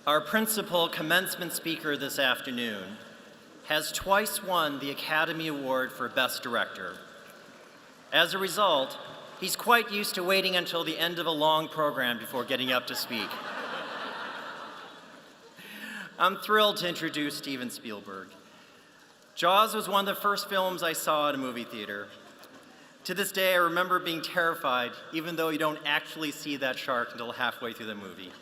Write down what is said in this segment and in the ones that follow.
Our principal commencement speaker this afternoon has twice won the Academy Award for Best Director. As a result, he's quite used to waiting until the end of a long program before getting up to speak. I'm thrilled to introduce Steven Spielberg. Jaws was one of the first films I saw at a movie theater. To this day, I remember being terrified, even though you don't actually see that shark until halfway through the movie.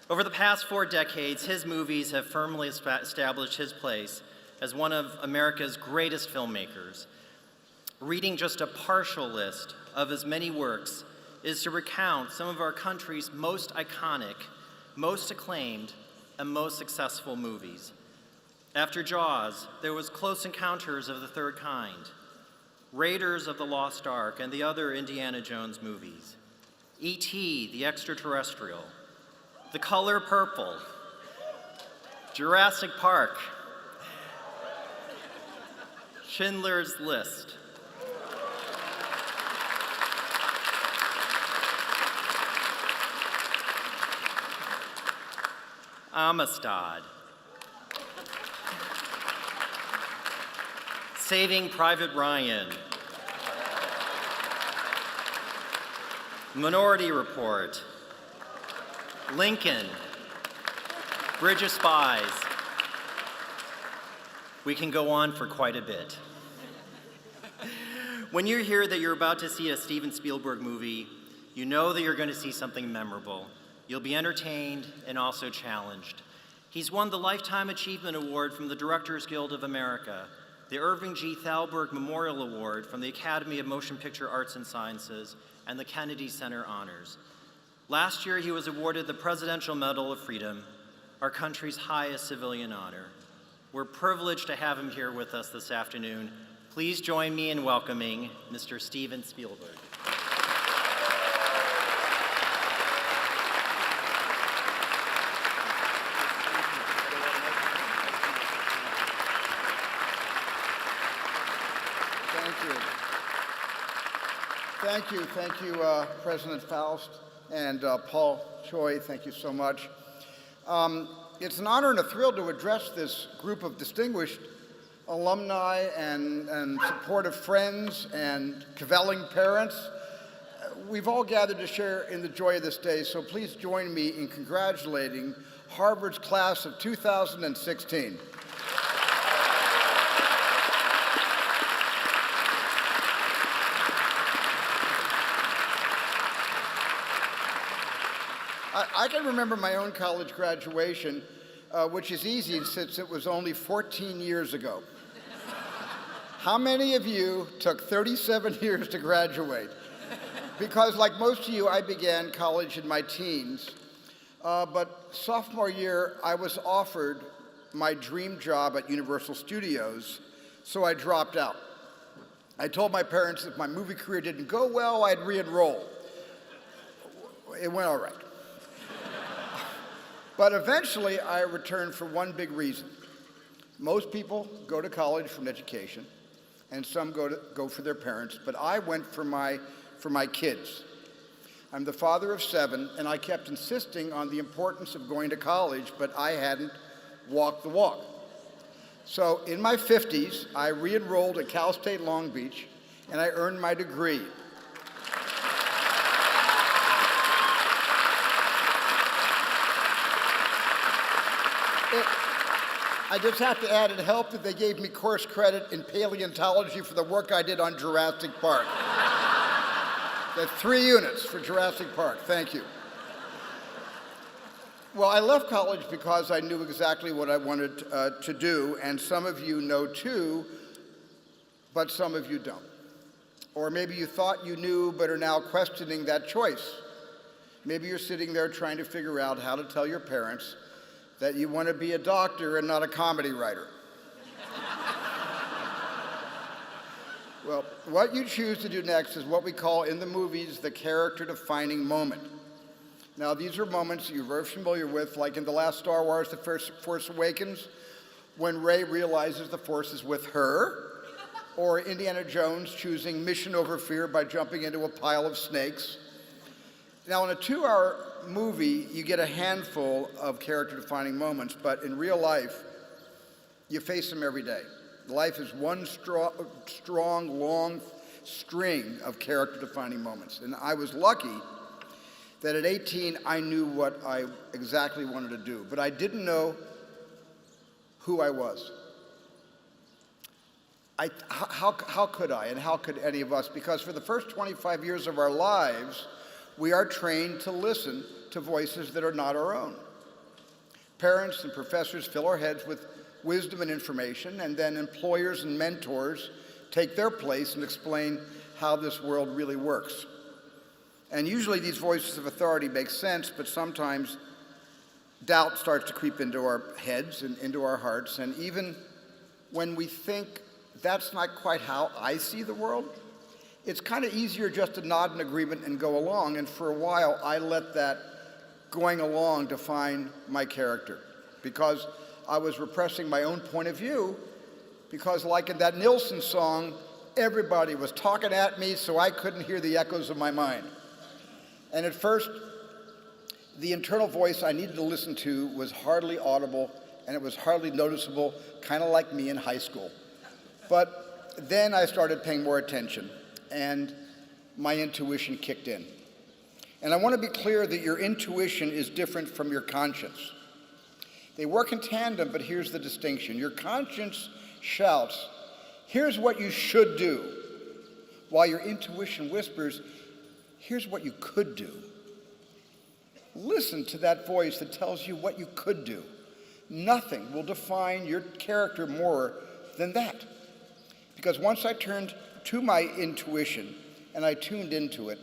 Over the past 4 decades, his movies have firmly established his place as one of America's greatest filmmakers. Reading just a partial list of his many works is to recount some of our country's most iconic, most acclaimed, and most successful movies. After Jaws, there was Close Encounters of the Third Kind, Raiders of the Lost Ark, and the other Indiana Jones movies, E.T. the Extraterrestrial, The Color Purple, Jurassic Park, Schindler's List, Amistad, Saving Private Ryan, Minority Report, Lincoln, Bridge of Spies. We can go on for quite a bit. When you hear that you're about to see a Steven Spielberg movie, you know that you're going to see something memorable. You'll be entertained and also challenged. He's won the Lifetime Achievement Award from the Directors Guild of America, the Irving G. Thalberg Memorial Award from the Academy of Motion Picture Arts and Sciences, and the Kennedy Center Honors. Last year, he was awarded the Presidential Medal of Freedom, our country's highest civilian honor. We're privileged to have him here with us this afternoon. Please join me in welcoming Mr. Steven Spielberg. Thank you, President Faust and Paul Choi, thank you so much. It's an honor and a thrill to address this group of distinguished alumni and supportive friends and cavelling parents. We've all gathered to share in the joy of this day, so please join me in congratulating Harvard's class of 2016. I can remember my own college graduation, which is easy since it was only 14 years ago. How many of you took 37 years to graduate? Because like most of you, I began college in my teens, but sophomore year, I was offered my dream job at Universal Studios, so I dropped out. I told my parents if my movie career didn't go well, I'd re-enroll. It went all right. But eventually, I returned for one big reason. Most people go to college for an education, and some go for their parents, but I went for my kids. I'm the father of 7, and I kept insisting on the importance of going to college, but I hadn't walked the walk. So in my 50s, I re-enrolled at Cal State Long Beach, and I earned my degree. I just have to add, it helped that they gave me course credit in paleontology for the work I did on Jurassic Park. That's 3 units for Jurassic Park, thank you. Well, I left college because I knew exactly what I wanted to do, and some of you know too, but some of you don't. Or maybe you thought you knew, but are now questioning that choice. Maybe you're sitting there trying to figure out how to tell your parents that you want to be a doctor and not a comedy writer. Well, what you choose to do next is what we call in the movies the character-defining moment. Now, these are moments you're very familiar with, like in the last Star Wars, The Force Awakens, when Rey realizes the Force is with her, or Indiana Jones choosing mission over fear by jumping into a pile of snakes. Now, in a 2-hour movie, you get a handful of character-defining moments, but in real life, you face them every day. Life is one strong, long string of character-defining moments. And I was lucky that at 18, I knew what I exactly wanted to do, but I didn't know who I was. How could I, and how could any of us? Because for the first 25 years of our lives, we are trained to listen to voices that are not our own. Parents and professors fill our heads with wisdom and information, and then employers and mentors take their place and explain how this world really works. And usually these voices of authority make sense, but sometimes doubt starts to creep into our heads and into our hearts, and even when we think that's not quite how I see the world, it's kind of easier just to nod in agreement and go along, and for a while I let that going along define my character, because I was repressing my own point of view, because like in that Nilsson song, everybody was talking at me so I couldn't hear the echoes of my mind. And at first, the internal voice I needed to listen to was hardly audible, and it was hardly noticeable, kind of like me in high school. But then I started paying more attention, and my intuition kicked in. And I want to be clear that your intuition is different from your conscience. They work in tandem, but here's the distinction. Your conscience shouts, here's what you should do, while your intuition whispers, here's what you could do. Listen to that voice that tells you what you could do. Nothing will define your character more than that. Because once I turned to my intuition and I tuned into it,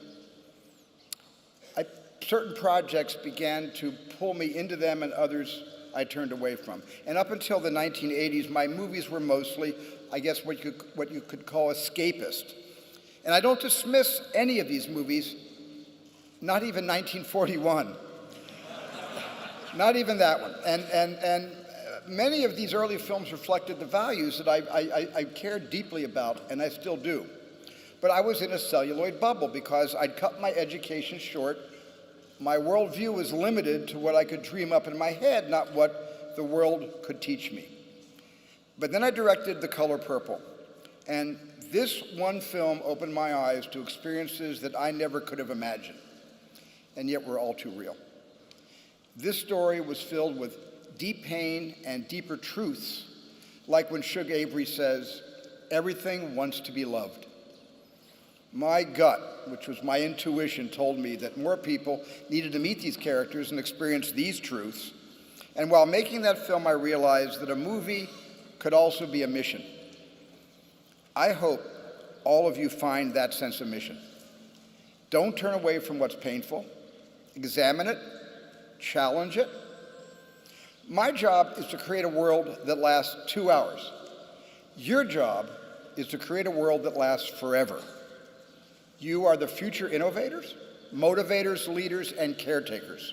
certain projects began to pull me into them, and others I turned away from. And up until the 1980s, my movies were mostly, I guess, what you could call escapist. And I don't dismiss any of these movies, not even 1941. Not even that one. And many of these early films reflected the values that I cared deeply about, and I still do. But I was in a celluloid bubble because I'd cut my education short. My worldview was limited to what I could dream up in my head, not what the world could teach me. But then I directed The Color Purple, and this one film opened my eyes to experiences that I never could have imagined, and yet were all too real. This story was filled with deep pain and deeper truths, like when Shug Avery says, everything wants to be loved. My gut, which was my intuition, told me that more people needed to meet these characters and experience these truths. And while making that film, I realized that a movie could also be a mission. I hope all of you find that sense of mission. Don't turn away from what's painful. Examine it, challenge it. My job is to create a world that lasts 2 hours. Your job is to create a world that lasts forever. You are the future innovators, motivators, leaders, and caretakers.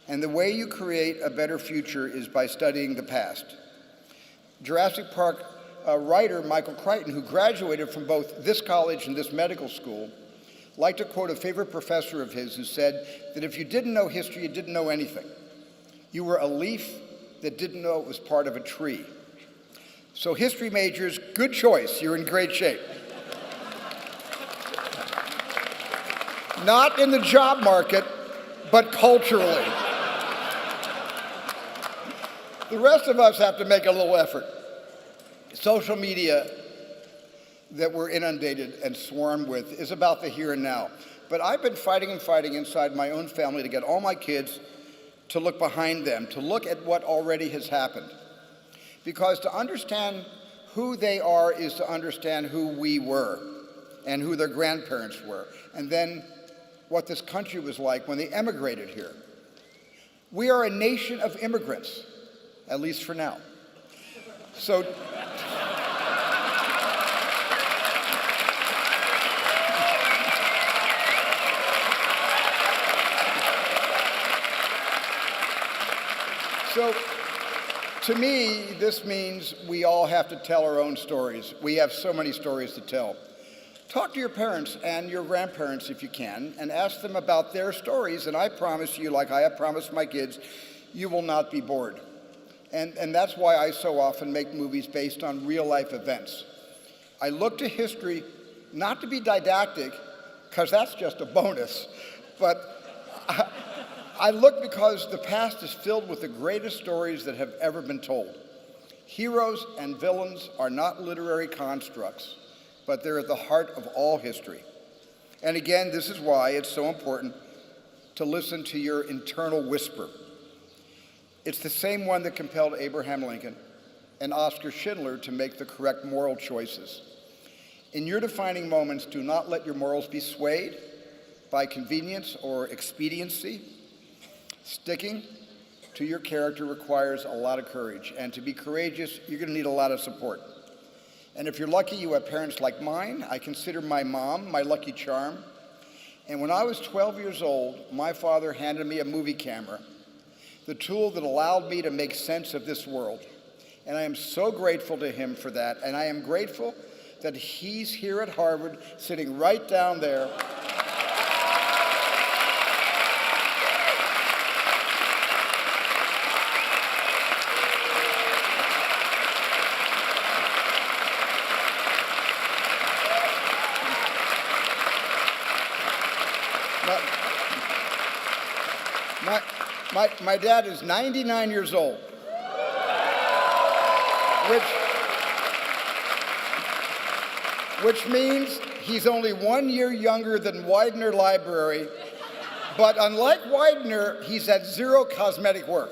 And the way you create a better future is by studying the past. Jurassic Park writer Michael Crichton, who graduated from both this college and this medical school, liked to quote a favorite professor of his who said that if you didn't know history, you didn't know anything. You were a leaf that didn't know it was part of a tree. So history majors, good choice. You're in great shape. Not in the job market, but culturally. The rest of us have to make a little effort. Social media that we're inundated and swarmed with is about the here and now. But I've been fighting and fighting inside my own family to get all my kids to look behind them, to look at what already has happened. Because to understand who they are is to understand who we were and who their grandparents were, and then what this country was like when they emigrated here. We are a nation of immigrants, at least for now. So to me, this means we all have to tell our own stories. We have so many stories to tell. Talk to your parents and your grandparents if you can, and ask them about their stories, and I promise you, like I have promised my kids, you will not be bored. And that's why I so often make movies based on real-life events. I look to history not to be didactic, because that's just a bonus, but I look because the past is filled with the greatest stories that have ever been told. Heroes and villains are not literary constructs, but they're at the heart of all history. And again, this is why it's so important to listen to your internal whisper. It's the same one that compelled Abraham Lincoln and Oskar Schindler to make the correct moral choices. In your defining moments, do not let your morals be swayed by convenience or expediency. Sticking to your character requires a lot of courage, and to be courageous, you're going to need a lot of support. And if you're lucky you have parents like mine, I consider my mom my lucky charm. And when I was 12 years old, my father handed me a movie camera, the tool that allowed me to make sense of this world. And I am so grateful to him for that, and I am grateful that he's here at Harvard, sitting right down there. My dad is 99 years old, which means he's only 1 year younger than Widener Library, but unlike Widener, he's had zero cosmetic work.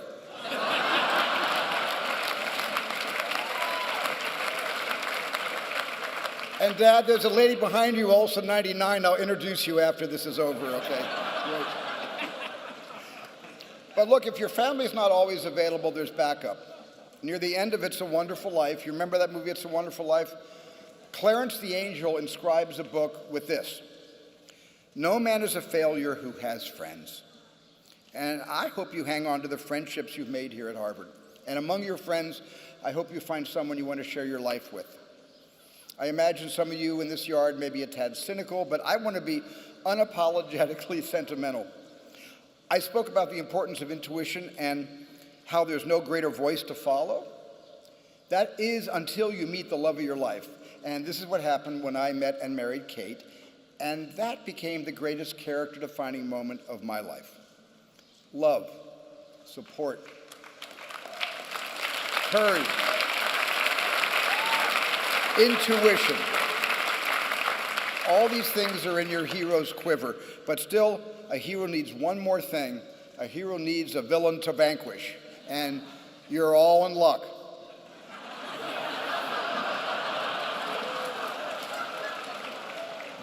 And Dad, there's a lady behind you, also 99. I'll introduce you after this is over, okay? Great. But look, if your family's not always available, there's backup. Near the end of It's a Wonderful Life, you remember that movie, It's a Wonderful Life? Clarence the Angel inscribes a book with this: "No man is a failure who has friends." And I hope you hang on to the friendships you've made here at Harvard. And among your friends, I hope you find someone you want to share your life with. I imagine some of you in this yard may be a tad cynical, but I want to be unapologetically sentimental. I spoke about the importance of intuition and how there's no greater voice to follow. That is until you meet the love of your life. And this is what happened when I met and married Kate, and that became the greatest character-defining moment of my life. Love, support, courage, intuition. All these things are in your hero's quiver, but still, a hero needs one more thing. A hero needs a villain to vanquish, and you're all in luck.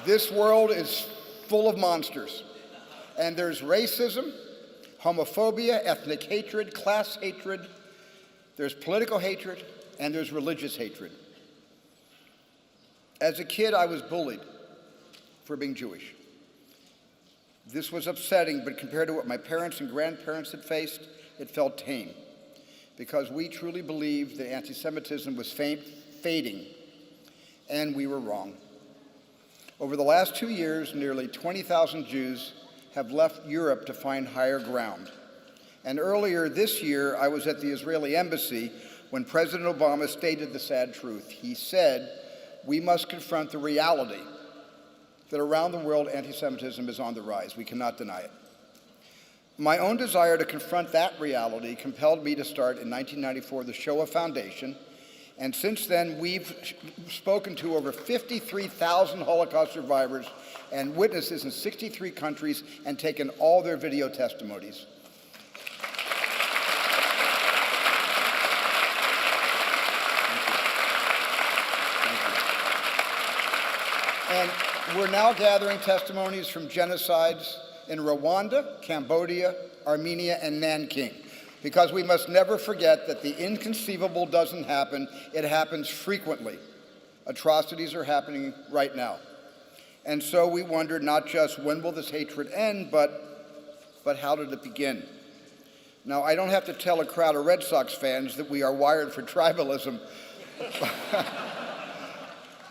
This world is full of monsters, and there's racism, homophobia, ethnic hatred, class hatred, there's political hatred, and there's religious hatred. As a kid, I was bullied for being Jewish. This was upsetting, but compared to what my parents and grandparents had faced, it felt tame, because we truly believed that anti-Semitism was fading, and we were wrong. Over the last 2 years, nearly 20,000 Jews have left Europe to find higher ground. And earlier this year, I was at the Israeli embassy when President Obama stated the sad truth. He said, "We must confront the reality that around the world anti-Semitism is on the rise. We cannot deny it." My own desire to confront that reality compelled me to start in 1994 the Shoah Foundation, and since then we've spoken to over 53,000 Holocaust survivors and witnesses in 63 countries and taken all their video testimonies. And we're now gathering testimonies from genocides in Rwanda, Cambodia, Armenia, and Nanking, because we must never forget that the inconceivable doesn't happen, it happens frequently. Atrocities are happening right now. And so we wondered not just when will this hatred end, but how did it begin? Now, I don't have to tell a crowd of Red Sox fans that we are wired for tribalism.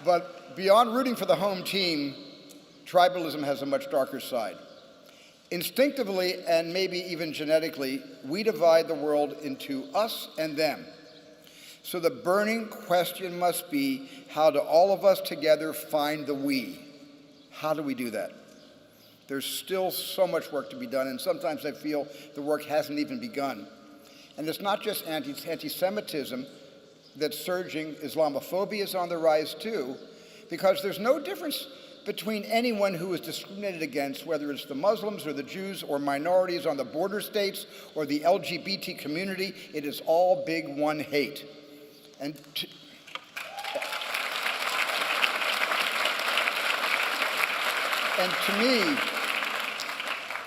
But beyond rooting for the home team, tribalism has a much darker side. Instinctively, and maybe even genetically, we divide the world into us and them. So the burning question must be, how do all of us together find the we? How do we do that? There's still so much work to be done, and sometimes I feel the work hasn't even begun. And it's not just anti-Semitism that's surging. Islamophobia is on the rise too, because there's no difference between anyone who is discriminated against, whether it's the Muslims or the Jews or minorities on the border states or the LGBT community. It is all big one hate. And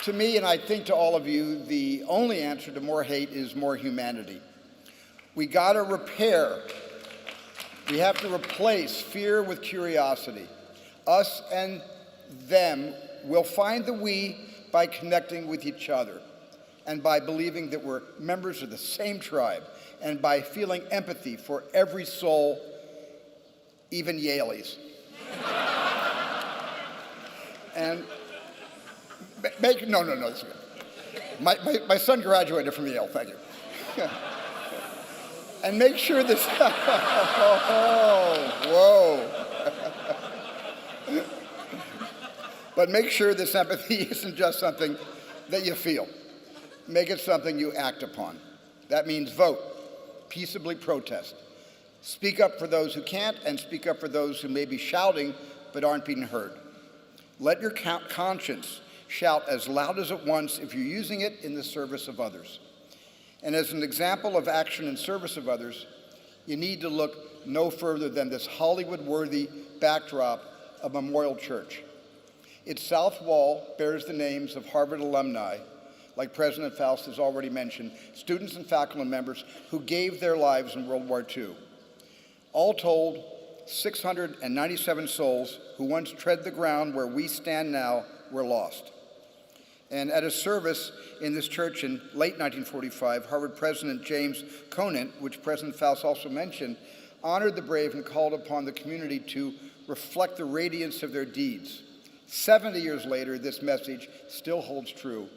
to me, and I think to all of you, the only answer to more hate is more humanity. We gotta repair. We have to replace fear with curiosity. Us and them will find the we by connecting with each other and by believing that we're members of the same tribe and by feeling empathy for every soul, even Yaleys. And no, it's good. My son graduated from Yale, thank you. And make sure this, whoa. But make sure this empathy isn't just something that you feel. Make it something you act upon. That means vote, peaceably protest. Speak up for those who can't, and speak up for those who may be shouting but aren't being heard. Let your conscience shout as loud as it wants if you're using it in the service of others. And as an example of action in service of others, you need to look no further than this Hollywood-worthy backdrop of Memorial Church. Its south wall bears the names of Harvard alumni, like President Faust has already mentioned, students and faculty members who gave their lives in World War II. All told, 697 souls who once tread the ground where we stand now were lost. And at a service in this church in late 1945, Harvard President James Conant, which President Faust also mentioned, honored the brave and called upon the community to reflect the radiance of their deeds. 70 years later, this message still holds true,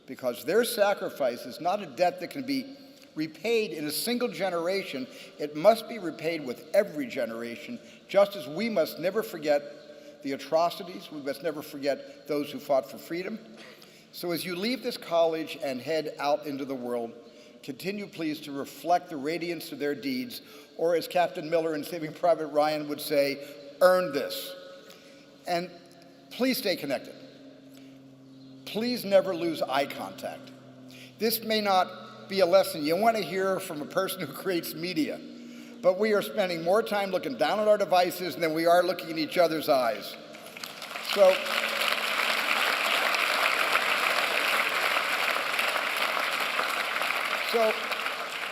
because their sacrifice is not a debt that can be repaid in a single generation. It must be repaid with every generation, just as we must never forget the atrocities. We must never forget those who fought for freedom. So as you leave this college and head out into the world, continue please to reflect the radiance of their deeds, or as Captain Miller in Saving Private Ryan would say, earn this. And please stay connected. Please never lose eye contact. This may not be a lesson you want to hear from a person who creates media, but we are spending more time looking down at our devices than we are looking in each other's eyes. So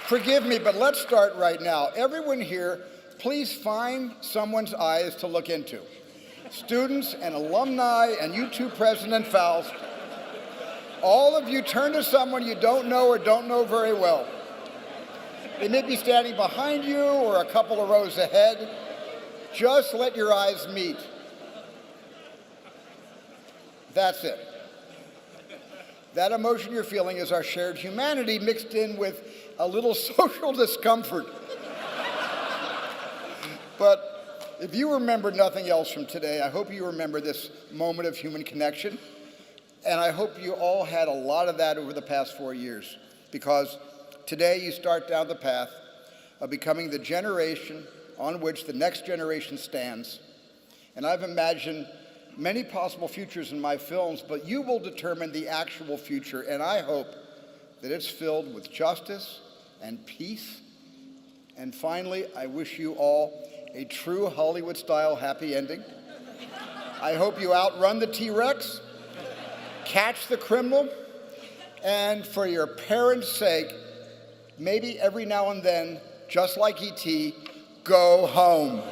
forgive me, but let's start right now. Everyone here, please find someone's eyes to look into. Students and alumni, and you too, President Faust. All of you turn to someone you don't know or don't know very well. They may be standing behind you or a couple of rows ahead. Just let your eyes meet. That's it. That emotion you're feeling is our shared humanity mixed in with a little social discomfort. But if you remember nothing else from today, I hope you remember this moment of human connection. And I hope you all had a lot of that over the past 4 years, because today you start down the path of becoming the generation on which the next generation stands. And I've imagined many possible futures in my films, but you will determine the actual future, and I hope that it's filled with justice and peace. And finally, I wish you all a true Hollywood-style happy ending. I hope you outrun the T-Rex, catch the criminal, and for your parents' sake, maybe every now and then, just like E.T., go home.